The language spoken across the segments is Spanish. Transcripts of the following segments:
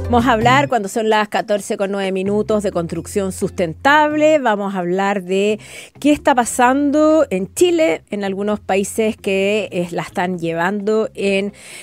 Vamos a hablar, cuando son las 14:09, de construcción sustentable. Vamos a hablar de qué está pasando en Chile, en algunos países que la están llevando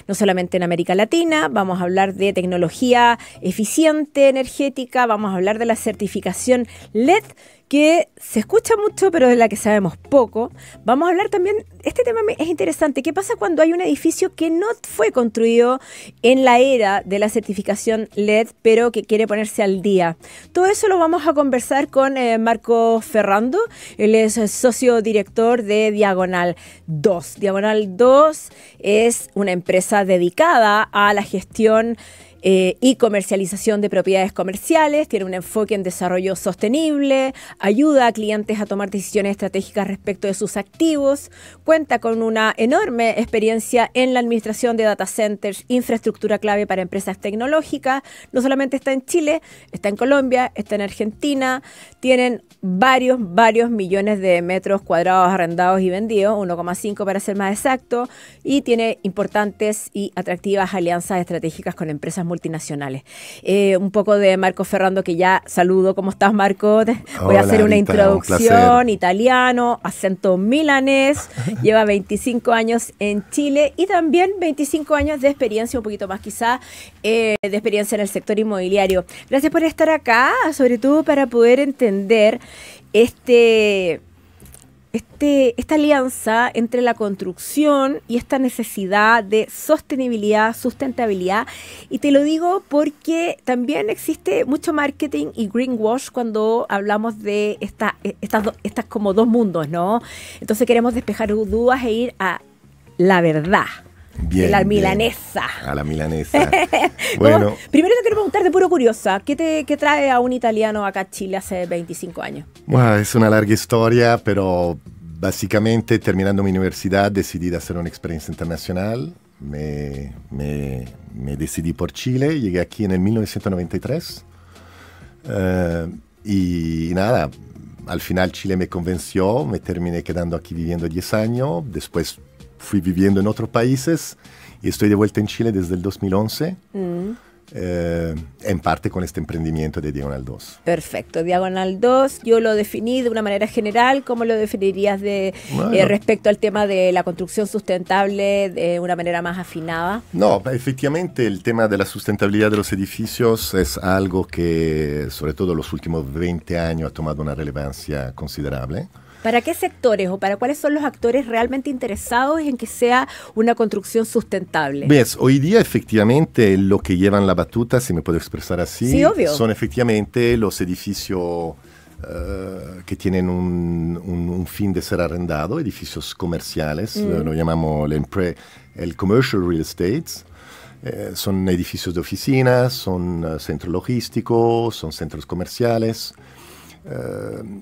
no solamente en América Latina. Vamos a hablar de tecnología eficiente, energética. Vamos a hablar de la certificación LED, que se escucha mucho, pero de la que sabemos poco. Vamos a hablar también, este tema es interesante, ¿qué pasa cuando hay un edificio que no fue construido en la era de la certificación LED, pero que quiere ponerse al día? Todo eso lo vamos a conversar con Marco Ferrando. Él es socio director de Diagonal 2. Diagonal 2 es una empresa dedicada a la gestión y comercialización de propiedades comerciales. Tiene un enfoque en desarrollo sostenible, ayuda a clientes a tomar decisiones estratégicas respecto de sus activos, cuenta con una enorme experiencia en la administración de data centers, infraestructura clave para empresas tecnológicas. No solamente está en Chile, está en Colombia, está en Argentina. Tienen varios millones de metros cuadrados arrendados y vendidos, 1,5 para ser más exacto, y tiene importantes y atractivas alianzas estratégicas con empresas multinacionales. Un poco de Marco Ferrando, que ya saludo. ¿Cómo estás, Marco? Voy a hacer una introducción. Italiano, acento milanés, lleva 25 años en Chile y también 25 años de experiencia, un poquito más quizá, de experiencia en el sector inmobiliario. Gracias por estar acá, sobre todo para poder entender esta alianza entre la construcción y esta necesidad de sostenibilidad, sustentabilidad. Y te lo digo porque también existe mucho marketing y greenwash cuando hablamos de estas como dos mundos, ¿no? Entonces queremos despejar dudas e ir a la verdad. Bien, la milanesa. A la milanesa. Bueno, primero te quiero preguntar de puro curiosa, ¿qué trae a un italiano acá a Chile hace 25 años? Bueno, es una larga historia, pero básicamente terminando mi universidad decidí hacer una experiencia internacional. Me decidí por Chile, llegué aquí en el 1993 y nada, al final Chile me convenció, me terminé quedando aquí viviendo 10 años, después fui viviendo en otros países y estoy de vuelta en Chile desde el 2011, en parte con este emprendimiento de Diagonal 2. Perfecto, Diagonal 2, yo lo definí de una manera general. ¿Cómo lo definirías respecto al tema de la construcción sustentable de una manera más afinada? No, efectivamente el tema de la sustentabilidad de los edificios es algo que sobre todo en los últimos 20 años ha tomado una relevancia considerable. ¿Para qué sectores o para cuáles son los actores realmente interesados en que sea una construcción sustentable? ¿Ves? Hoy día efectivamente lo que llevan la batuta, si me puedo expresar así, sí, obvio, son efectivamente los edificios que tienen un fin de ser arrendado, edificios comerciales, lo llamamos el commercial real estate. Son edificios de oficinas, son centros logísticos, son centros comerciales.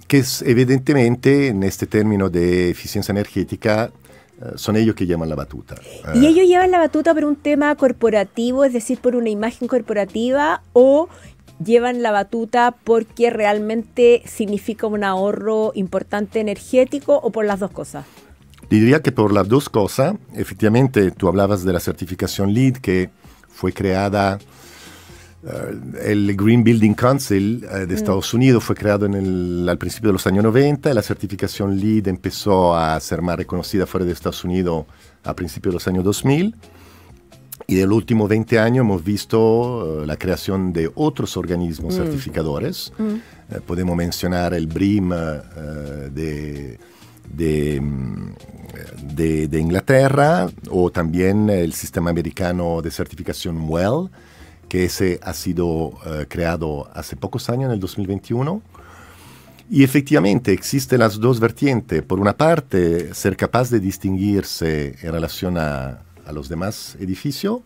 Que es evidentemente en este término de eficiencia energética son ellos que llevan la batuta. ¿Y ellos llevan la batuta por un tema corporativo, es decir, por una imagen corporativa, o llevan la batuta porque realmente significa un ahorro importante energético, o por las dos cosas? Diría que por las dos cosas. Efectivamente, tú hablabas de la certificación LEED que fue creada. El Green Building Council de Estados Unidos fue creado al principio de los años 90 y la certificación LEED empezó a ser más reconocida fuera de Estados Unidos a principios de los años 2000. Y de los últimos 20 años hemos visto la creación de otros organismos certificadores. Podemos mencionar el BREEAM de Inglaterra, o también el sistema americano de certificación WELL, que ese ha sido creado hace pocos años, en el 2021. Y efectivamente existen las dos vertientes. Por una parte, ser capaz de distinguirse en relación a los demás edificios,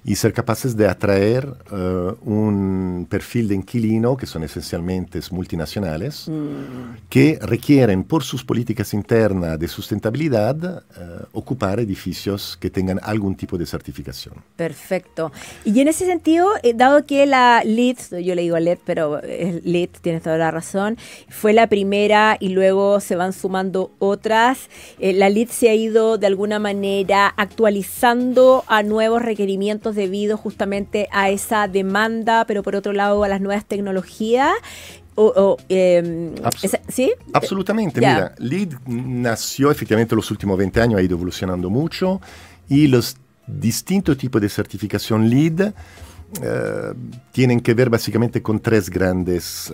y ser capaces de atraer un perfil de inquilino que son esencialmente multinacionales, que requieren por sus políticas internas de sustentabilidad ocupar edificios que tengan algún tipo de certificación. Perfecto. Y en ese sentido, dado que la LEED, yo le digo LED, pero es LEED, tienes toda la razón, fue la primera y luego se van sumando otras, la LEED se ha ido de alguna manera actualizando a nuevos requerimientos emprendimientos debido justamente a esa demanda, pero por otro lado a las nuevas tecnologías. ¿Sí? Absolutamente, mira, LEED nació efectivamente los últimos 20 años, ha ido evolucionando mucho y los distintos tipos de certificación LEED tienen que ver básicamente con tres grandes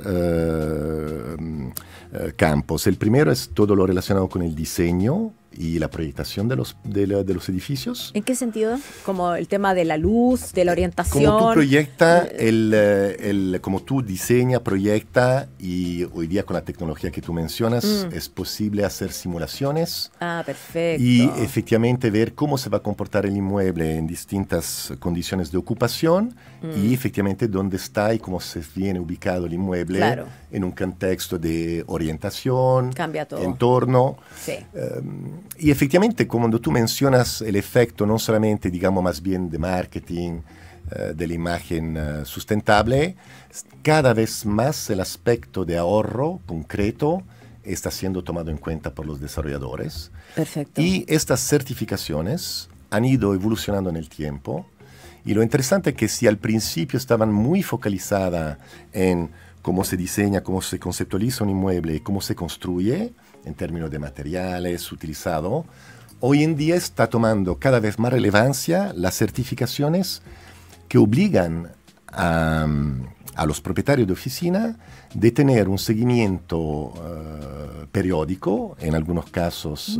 campos. El primero es todo lo relacionado con el diseño y la proyectación de los edificios. ¿En qué sentido? Como el tema de la luz, de la orientación. Como tú proyectas, como tú diseñas, proyectas, y hoy día con la tecnología que tú mencionas, es posible hacer simulaciones. Ah, perfecto. Y efectivamente ver cómo se va a comportar el inmueble en distintas condiciones de ocupación y efectivamente dónde está y cómo se viene ubicado el inmueble en un contexto de orientación, cambia todo. Entorno. Sí. Y efectivamente, cuando tú mencionas el efecto, no solamente, digamos, más bien de marketing, de la imagen sustentable, cada vez más el aspecto de ahorro concreto está siendo tomado en cuenta por los desarrolladores. Perfecto. Y estas certificaciones han ido evolucionando en el tiempo. Y lo interesante es que si al principio estaban muy focalizadas en cómo se diseña, cómo se conceptualiza un inmueble y cómo se construye, en términos de materiales utilizados, hoy en día está tomando cada vez más relevancia las certificaciones que obligan a los propietarios de oficina de tener un seguimiento periódico, en algunos casos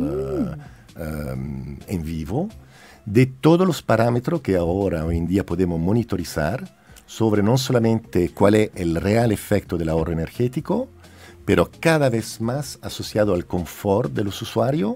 en vivo, de todos los parámetros que ahora, hoy en día, podemos monitorizar sobre no solamente cuál es el real efecto del ahorro energético, pero cada vez más asociado al confort de los usuarios,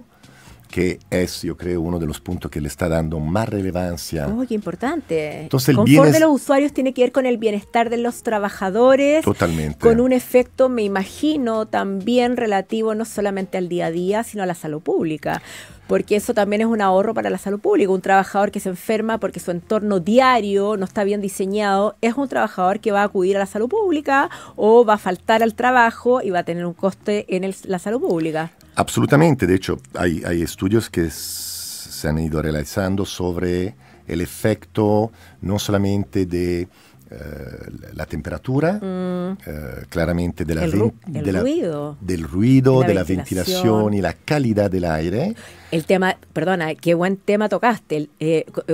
que es, yo creo, uno de los puntos que le está dando más relevancia. ¡Oh, qué importante! Entonces, el confort de los usuarios tiene que ver con el bienestar de los trabajadores. Totalmente. Con un efecto, me imagino, también relativo no solamente al día a día, sino a la salud pública. Porque eso también es un ahorro para la salud pública. Un trabajador que se enferma porque su entorno diario no está bien diseñado es un trabajador que va a acudir a la salud pública o va a faltar al trabajo y va a tener un coste en la salud pública. Absolutamente. De hecho, hay estudios que se han ido realizando sobre el efecto no solamente de la temperatura, claramente de del ruido, de la ventilación y la calidad del aire. El tema, perdona, qué buen tema tocaste.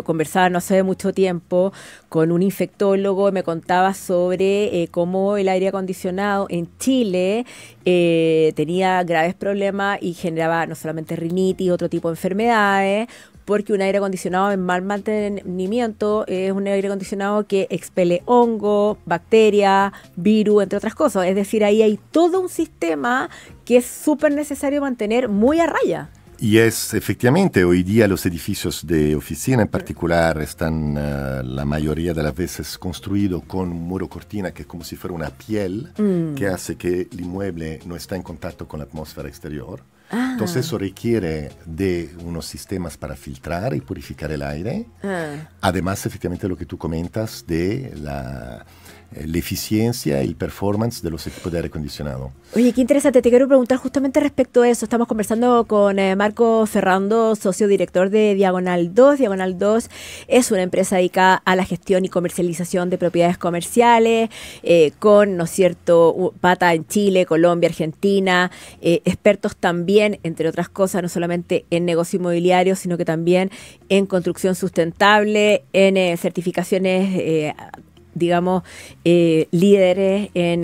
Conversaba no hace mucho tiempo con un infectólogo, me contaba sobre cómo el aire acondicionado en Chile tenía graves problemas y generaba no solamente rinitis, otro tipo de enfermedades, porque un aire acondicionado en mal mantenimiento es un aire acondicionado que expele hongo, bacterias, virus, entre otras cosas. Es decir, ahí hay todo un sistema que es súper necesario mantener muy a raya. Y es efectivamente, hoy día los edificios de oficina en particular están la mayoría de las veces construidos con un muro cortina que es como si fuera una piel que hace que el inmueble no está en contacto con la atmósfera exterior. Entonces eso requiere de unos sistemas para filtrar y purificar el aire. Además, efectivamente, lo que tú comentas de la eficiencia y performance de los equipos de aire acondicionado. Oye, qué interesante. Te quiero preguntar justamente respecto a eso. Estamos conversando con Marco Ferrando, socio director de Diagonal 2. Diagonal 2 es una empresa dedicada a la gestión y comercialización de propiedades comerciales, con, ¿no es cierto?, pata en Chile, Colombia, Argentina, expertos también, entre otras cosas, no solamente en negocio inmobiliario, sino que también en construcción sustentable, en certificaciones digamos, líderes en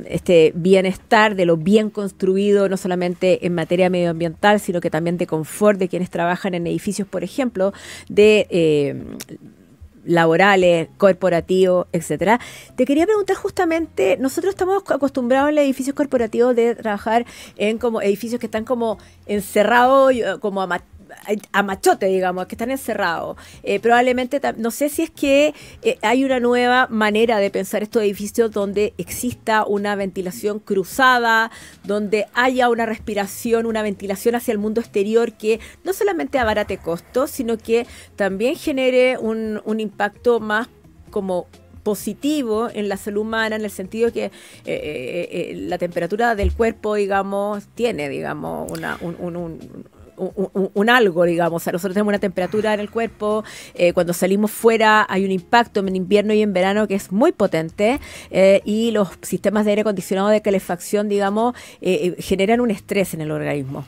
este bienestar de lo bien construido, no solamente en materia medioambiental, sino que también de confort de quienes trabajan en edificios, por ejemplo, de laborales, corporativos, etcétera. Te quería preguntar justamente, nosotros estamos acostumbrados en los edificios corporativos de trabajar en como edificios que están como encerrados, como a machote, digamos, que están encerrados. Probablemente, no sé si es que hay una nueva manera de pensar estos edificios donde exista una ventilación cruzada, donde haya una respiración, una ventilación hacia el mundo exterior que no solamente abarate costos, sino que también genere un impacto más como positivo en la salud humana, en el sentido que la temperatura del cuerpo, digamos, tiene, digamos, un algo, digamos. O sea, nosotros tenemos una temperatura en el cuerpo, cuando salimos fuera hay un impacto en invierno y en verano que es muy potente, y los sistemas de aire acondicionado de calefacción, digamos, generan un estrés en el organismo.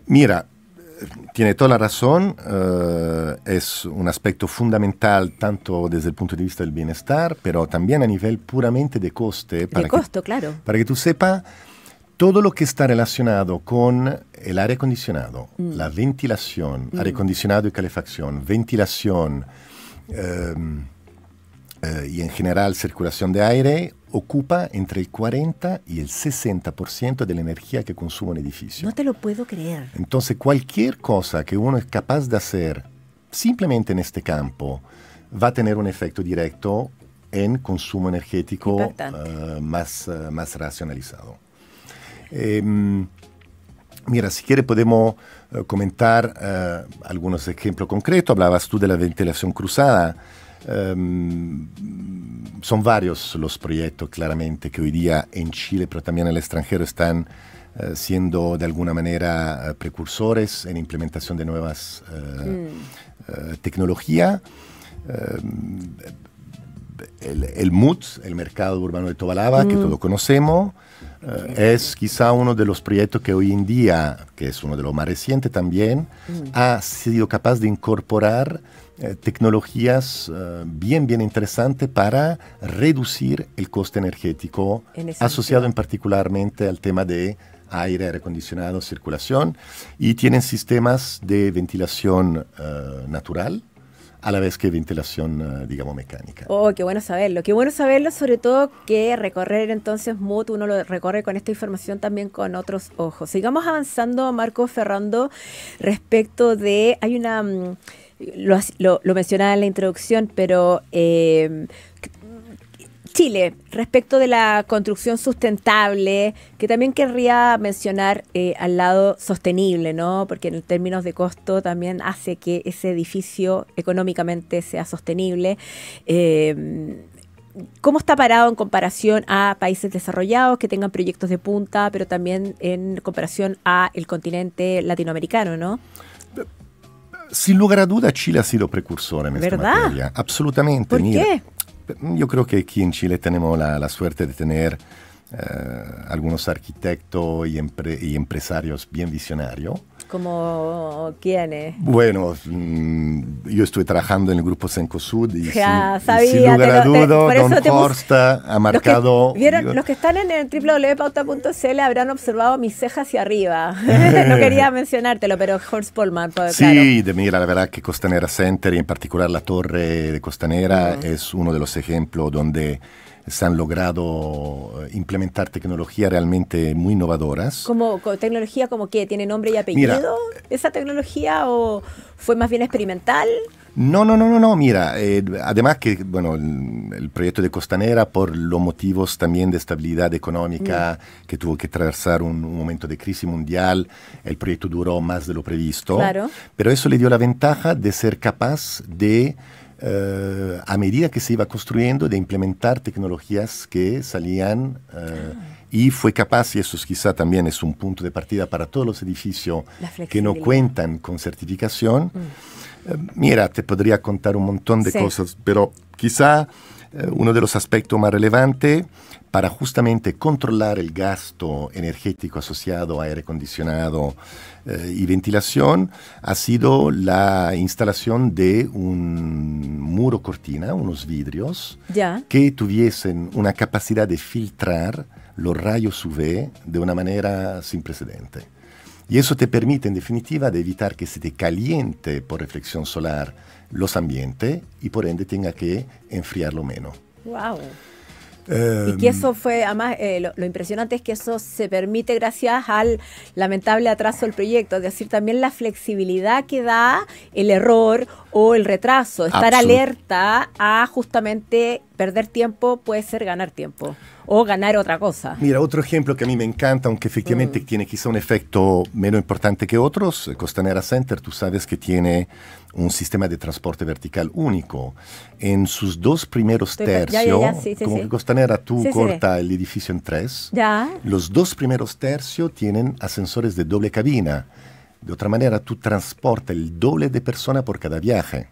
Mira, tiene toda la razón, es un aspecto fundamental tanto desde el punto de vista del bienestar, pero también a nivel puramente de coste. Claro. Para que tú sepas, todo lo que está relacionado con el aire acondicionado, la ventilación, aire acondicionado y calefacción, ventilación y en general circulación de aire, ocupa entre el 40 y el 60% de la energía que consume un edificio. No te lo puedo creer. Entonces, cualquier cosa que uno es capaz de hacer simplemente en este campo va a tener un efecto directo en consumo energético más racionalizado. Mira, si quiere podemos comentar algunos ejemplos concretos. Hablabas tú de la ventilación cruzada. Son varios los proyectos claramente que hoy día en Chile, pero también en el extranjero, están siendo de alguna manera precursores en implementación de nuevas tecnologías. El MUT, el Mercado Urbano de Tobalaba, que todos conocemos, es quizá uno de los proyectos que hoy en día, que es uno de los más recientes también, ha sido capaz de incorporar tecnologías bien interesantes para reducir el coste energético asociado en particularmente al tema de aire acondicionado, circulación, y tienen sistemas de ventilación natural a la vez que ventilación, digamos, mecánica. Oh, qué bueno saberlo. Qué bueno saberlo, sobre todo que recorrer entonces MUT, uno lo recorre con esta información también con otros ojos. Sigamos avanzando, Marco Ferrando, respecto de, hay una, lo mencionaba en la introducción, pero Chile, respecto de la construcción sustentable, que también querría mencionar al lado sostenible, ¿no? Porque en términos de costo también hace que ese edificio económicamente sea sostenible. ¿Cómo está parado en comparación a países desarrollados que tengan proyectos de punta, pero también en comparación a el continente latinoamericano, ¿no? Sin lugar a duda, Chile ha sido precursor en esta materia. Absolutamente. ¿Por qué? Yo creo que aquí en Chile tenemos la suerte de tener algunos arquitectos y empresarios bien visionarios. ¿Como quiénes? Bueno, yo estuve trabajando en el grupo Cencosud y sin lugar a duda, Don Horsta ha marcado... Los que están en el www.pauta.cl habrán observado mis cejas hacia arriba. No quería mencionártelo, pero Horst Polman, claro. Sí, mira, la verdad que Costanera Center y en particular la torre de Costanera es uno de los ejemplos donde se han logrado implementar tecnologías realmente muy innovadoras. ¿Como tecnología como qué? ¿Tiene nombre y apellido? Mira, ¿esa tecnología o fue más bien experimental? No, mira, además que, bueno, el proyecto de Costanera, por los motivos también de estabilidad económica, que tuvo que atravesar un momento de crisis mundial, el proyecto duró más de lo previsto, claro. Pero eso le dio la ventaja de ser capaz de a medida que se iba construyendo, de implementar tecnologías que salían y fue capaz, y eso quizá también es un punto de partida para todos los edificios que no cuentan con certificación. Mira, te podría contar un montón de cosas, pero quizá uno de los aspectos más relevantes para justamente controlar el gasto energético asociado a aire acondicionado y ventilación ha sido la instalación de un muro cortina, unos vidrios, que tuviesen una capacidad de filtrar los rayos UV de una manera sin precedente. Y eso te permite, en definitiva, de evitar que se te caliente por reflexión solar los ambientes y por ende tenga que enfriarlo menos. ¡Wow! Y que eso fue, además, lo impresionante es que eso se permite gracias al lamentable atraso del proyecto, es decir, también la flexibilidad que da el error o el retraso, estar alerta a justamente perder tiempo puede ser ganar tiempo o ganar otra cosa. Mira, otro ejemplo que a mí me encanta, aunque efectivamente tiene quizá un efecto menos importante que otros, Costanera Center, tú sabes que tiene un sistema de transporte vertical único. En sus dos primeros tercios, como que Costanera tú corta el edificio en tres, los dos primeros tercios tienen ascensores de doble cabina. De otra manera, tú transportas el doble de personas por cada viaje.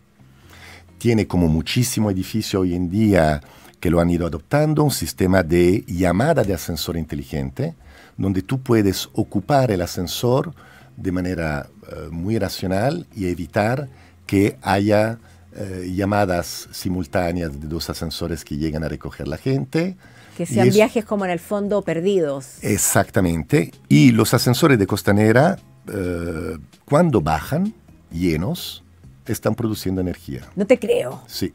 Tiene como muchísimo edificio hoy en día que lo han ido adoptando, un sistema de llamada de ascensor inteligente, donde tú puedes ocupar el ascensor de manera muy racional y evitar que haya llamadas simultáneas de dos ascensores que llegan a recoger la gente. Que sean viajes como en el fondo perdidos. Exactamente. Y los ascensores de Costanera, cuando bajan llenos, están produciendo energía. No te creo. Sí.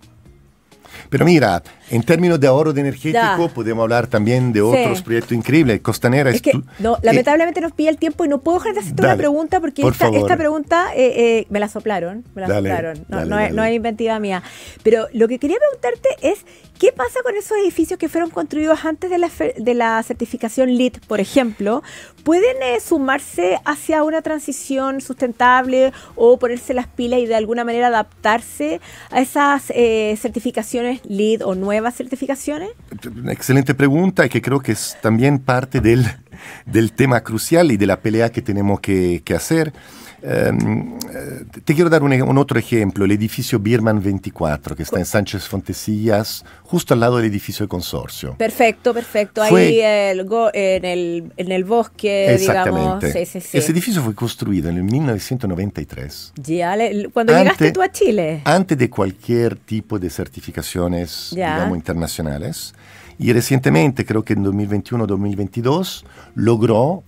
Pero mira, en términos de ahorro de energético, podemos hablar también de otros proyectos increíbles. Costanera es que, lamentablemente nos pilla el tiempo y no puedo dejar de hacerte una pregunta porque esta pregunta me la soplaron. No es inventiva mía. Pero lo que quería preguntarte es, ¿qué pasa con esos edificios que fueron construidos antes de la certificación LEED, por ejemplo? ¿Pueden sumarse hacia una transición sustentable o ponerse las pilas y de alguna manera adaptarse a esas certificaciones LEED o nuevas certificaciones? Una excelente pregunta y que creo que es también parte del tema crucial y de la pelea que tenemos que hacer. Te quiero dar un otro ejemplo, el edificio Birman 24, que está en Sánchez Fontecillas, justo al lado del edificio de consorcio. Perfecto. Ahí en el bosque, exactamente, digamos. Sí. Ese edificio fue construido en el 1993. Ya, cuando llegaste tú a Chile. Antes de cualquier tipo de certificaciones, digamos, internacionales. Y recientemente, creo que en 2021-2022, logró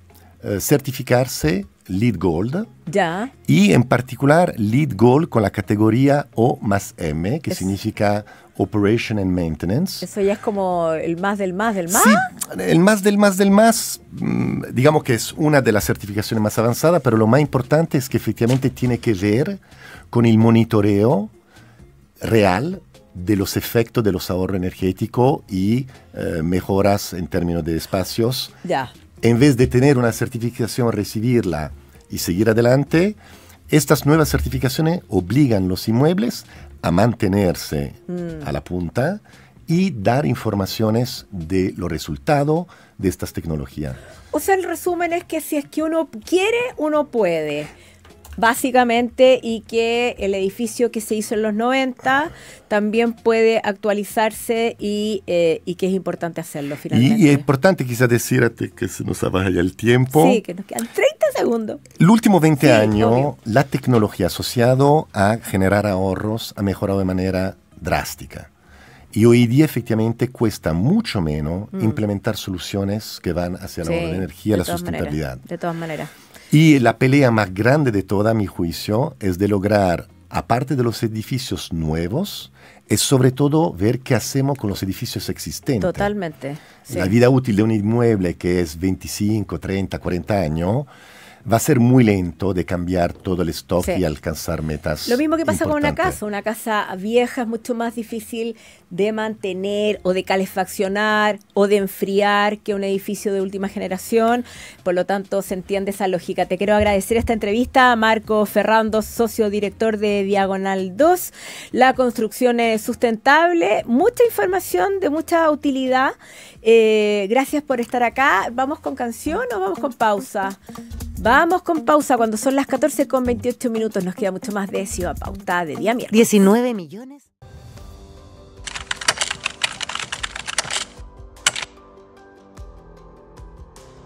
certificarse LEED Gold. Ya. Y en particular LEED Gold con la categoría O+M, que significa Operation and Maintenance. Eso ya es como el más del más del más. Sí, el más del más del más, digamos que es una de las certificaciones más avanzadas, pero lo más importante es que efectivamente tiene que ver con el monitoreo real de los efectos de los ahorros energéticos y mejoras en términos de espacios. Ya. En vez de tener una certificación, recibirla y seguir adelante, estas nuevas certificaciones obligan los inmuebles a mantenerse a la punta y dar informaciones de los resultados de estas tecnologías. O sea, el resumen es que si es que uno quiere, uno puede. Básicamente, y que el edificio que se hizo en los 90 también puede actualizarse y que es importante hacerlo finalmente. Y es importante quizás decirte que se nos vaya ya el tiempo. Sí, que nos quedan 30 segundos. Los últimos 20 años, obvio, la tecnología asociada a generar ahorros ha mejorado de manera drástica. Y hoy día efectivamente cuesta mucho menos implementar soluciones que van hacia el ahorro de energía, la sustentabilidad. De todas maneras. Y la pelea más grande de toda, a mi juicio, es de lograr, aparte de los edificios nuevos, es sobre todo ver qué hacemos con los edificios existentes. Totalmente. Sí. La vida útil de un inmueble que es 25, 30, 40 años, va a ser muy lento de cambiar todo el stock y alcanzar metas. Lo mismo que pasa con una casa vieja es mucho más difícil de mantener o de calefaccionar o de enfriar que un edificio de última generación, por lo tanto se entiende esa lógica. Te quiero agradecer esta entrevista a Marco Ferrando, socio director de Diagonal 2, la construcción es sustentable, mucha información de mucha utilidad. Gracias por estar acá. ¿Vamos con canción o vamos con pausa? Vamos con pausa cuando son las 14:28. Nos queda mucho más de Ciudad Pauta de día miércoles. 19 millones.